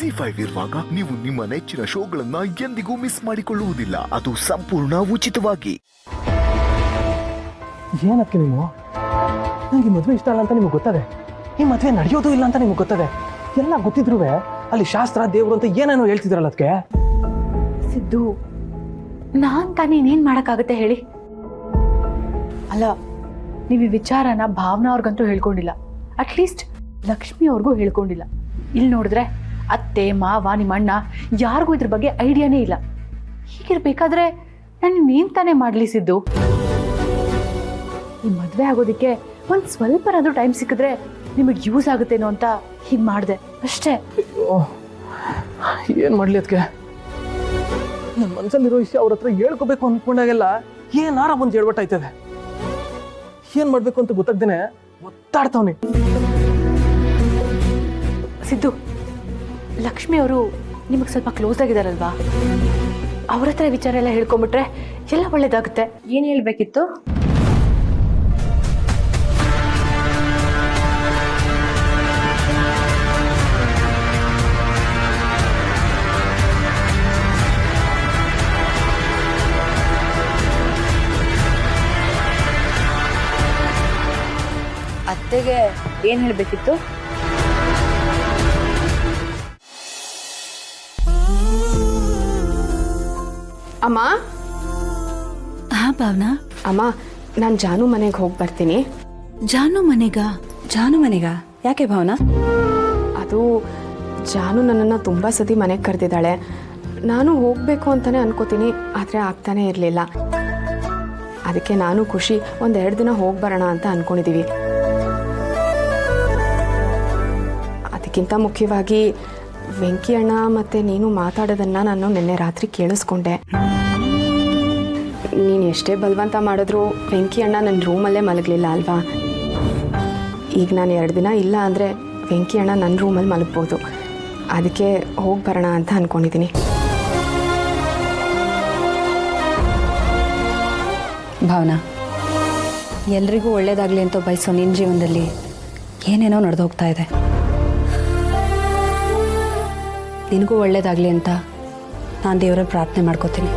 ZEE5 ಇರುವಾಗ ನೀವು ನಿಮ್ಮ ನೆಚ್ಚಿನ ಶೋಗಳನ್ನ ಎಂದಿಗೂ ಮಿಸ್ ಮಾಡಿಕೊಳ್ಳುವುದಿಲ್ಲ. ಅದು ಸಂಪೂರ್ಣ ಉಚಿತವಾಗಿ. ಏನಕ್ಕೆ ನೀವು ನನಗೆ ಮದುವೆ ಇಷ್ಟ ಅಲ್ಲ ಅಂತ ನಿಮ್ಗೆ ಗೊತ್ತದೆ, ಈ ಮದುವೆ ನಡೆಯೋದು ಇಲ್ಲ ಅಂತ ನಿಮ್ಗೆ ಗೊತ್ತದೆ. ಎಲ್ಲ ಗೊತ್ತಿದ್ರು ಅಲ್ಲಿ ಶಾಸ್ತ್ರ ದೇವರು ಅಂತ ಏನೇನೋ ಹೇಳ್ತಿದ್ರಲ್ಲ ಅದಕ್ಕೆ. ಸಿದ್ದು, ನಾನ್ ತಾನೇ ಇನ್ನೇನ್ ಮಾಡಕ್ಕಾಗತ್ತೆ ಹೇಳಿ? ಅಲ್ಲ, ನೀವು ಈ ವಿಚಾರನ ಭಾವನಾ ಅವ್ರಿಗಂತೂ ಹೇಳ್ಕೊಂಡಿಲ್ಲ, ಅಟ್ಲೀಸ್ಟ್ ಲಕ್ಷ್ಮಿ ಅವ್ರಿಗೂ ಹೇಳ್ಕೊಂಡಿಲ್ಲ. ಇಲ್ಲಿ ನೋಡಿದ್ರೆ ಅತ್ತೆ ಮಾವ ನಿಮ್ಮ ಅಣ್ಣ ಯಾರಿಗೂ ಇದ್ರ ಬಗ್ಗೆ ಐಡಿಯಾನೇ ಇಲ್ಲ. ಹೀಗಿರ್ಬೇಕಾದ್ರೆ ನಾನು ಇನ್ನೇನ್ ತಾನೇ ಮಾಡ್ಲಿ ಸಿದ್ದು? ಈ ಮದ್ವೆ ಆಗೋದಿಕ್ಕೆ ಒಂದ್ ಸ್ವಲ್ಪನಾದ್ರೂ ಟೈಮ್ ಸಿಕ್ಕಿದ್ರೆ ನಿಮಗೆ ಯೂಸ್ ಆಗುತ್ತೇನೋ ಅಂತ ಹೀಗೆ ಮಾಡಿದೆ ಅಷ್ಟೇ. ಏನು ಮಾಡಲಿ ಅದಕ್ಕೆ? ನನ್ನ ಮನಸ್ಸಲ್ಲಿರೋ ವಿಷಯ ಅವ್ರ ಹತ್ರ ಹೇಳ್ಕೋಬೇಕು ಅಂದ್ಕೊಂಡಾಗೆಲ್ಲ ಏನಾರ ಒಂದು ಹೇಳ್ಬಿಟ್ಟಾಯ್ತದೆ. ಏನು ಮಾಡಬೇಕು ಅಂತ ಗೊತ್ತಾಗ್ದೇನೆ ಒತ್ತಾಡ್ತಾವನೆ. ಸಿದ್ದು, ಲಕ್ಷ್ಮಿ ಅವರು ನಿಮಗೆ ಸ್ವಲ್ಪ ಕ್ಲೋಸ್ ಆಗಿದಾರಲ್ವಾ? ಅವ್ರ ಹತ್ರ ವಿಚಾರ ಎಲ್ಲ ಹೇಳ್ಕೊಂಬಿಟ್ರೆ ಎಲ್ಲ ಒಳ್ಳೇದಾಗುತ್ತೆ. ಏನು ಹೇಳ್ಬೇಕಿತ್ತು? ಅತ್ತೆಗೆ ಏನು ಹೇಳಬೇಕಿತ್ತು? ಅಮ್ಮ. ಹಾ ಭಾವನಾ. ಅಮ್ಮ, ನಾನು ಜಾನು ಮನೆಗೆ ಹೋಗಿ ಬರ್ತೀನಿ. ಜಾನು ಮನೆಗ ಯಾಕೆ ಭಾವನಾ? ಅದು ಜಾನು ನನ್ನನ್ನು ತುಂಬ ಸತಿ ಮನೆಗೆ ಕರೆದಿದ್ದಾಳೆ. ನಾನು ಹೋಗಬೇಕು ಅಂತಲೇ ಅನ್ಕೋತೀನಿ, ಆದರೆ ಆಗ್ತಾನೇ ಇರಲಿಲ್ಲ. ಅದಕ್ಕೆ ನಾನು ಖುಷಿ 1-2 ದಿನ ಹೋಗಿ ಬರೋಣ ಅಂತ ಅಂದ್ಕೊಂಡಿದ್ದೀವಿ. ಅದಕ್ಕಿಂತ ಮುಖ್ಯವಾಗಿ ವೆಂಕಿ ಅಣ್ಣ ಮತ್ತು ನೀನು ಮಾತಾಡೋದನ್ನು ನಾನು ನಿನ್ನೆ ರಾತ್ರಿ ಕೇಳಿಸ್ಕೊಂಡೆ. ನೀನು ಎಷ್ಟೇ ಬಲವಂತ ಮಾಡಿದ್ರೂ ವೆಂಕಿ ಅಣ್ಣ ನನ್ನ ರೂಮಲ್ಲೇ ಮಲಗಲಿಲ್ಲ ಅಲ್ವಾ? ಈಗ ನಾನು 2 ದಿನ ಇಲ್ಲ ಅಂದರೆ ವೆಂಕಿ ಅಣ್ಣ ನನ್ನ ರೂಮಲ್ಲಿ ಮಲಗ್ಬೋದು. ಅದಕ್ಕೆ ಹೋಗಿ ಬರೋಣ ಅಂತ ಅಂದ್ಕೊಂಡಿದ್ದೀನಿ. ಭಾವನಾ, ಎಲ್ರಿಗೂ ಒಳ್ಳೇದಾಗಲಿ ಅಂತ ಬಯಸೋ ನಿನ್ನ ಜೀವನದಲ್ಲಿ ಏನೇನೋ ನಡೆದು ಹೋಗ್ತಾ ಇದೆ. ನಿನಗೂ ಒಳ್ಳೇದಾಗಲಿ ಅಂತ ನಾನು ದೇವರಲ್ಲಿ ಪ್ರಾರ್ಥನೆ ಮಾಡ್ಕೋತೀನಿ.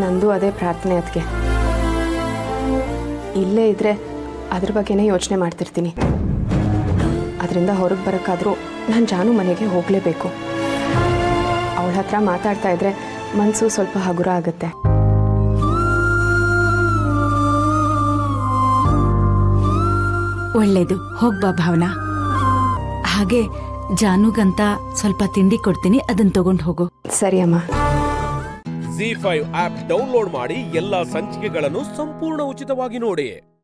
ನಂದು ಅದೇ ಪ್ರಾರ್ಥನೆ. ಅದಕ್ಕೆ ಇಲ್ಲೇ ಇದ್ದರೆ ಅದ್ರ ಬಗ್ಗೆನೇ ಯೋಚನೆ ಮಾಡ್ತಿರ್ತೀನಿ. ಅದರಿಂದ ಹೊರಗೆ ಬರೋಕ್ಕಾದರೂ ನಾನು ಜಾನು ಮನೆಗೆ ಹೋಗಲೇಬೇಕು. ಅವಳ ಹತ್ರ ಮಾತಾಡ್ತಾ ಇದ್ರೆ ಮನಸ್ಸು ಸ್ವಲ್ಪ ಹಗುರ ಆಗುತ್ತೆ. ಒಳ್ಳೇದು, ಹೋಗ್ಬಾ ಭಾವನಾ. ಹಾಗೆ ಜಾನುಗಂತ ಸ್ವಲ್ಪ ತಿಂಡಿ ಕೊಡ್ತೀನಿ, ಅದನ್ನ ತಗೊಂಡು ಹೋಗು. ಸರಿ ಅಮ್ಮ. ZEE5 ಆಪ್ ಡೌನ್ಲೋಡ್ ಮಾಡಿ ಎಲ್ಲಾ ಸಂಚಿಕೆಗಳನ್ನು ಸಂಪೂರ್ಣ ಉಚಿತವಾಗಿ ನೋಡಿ.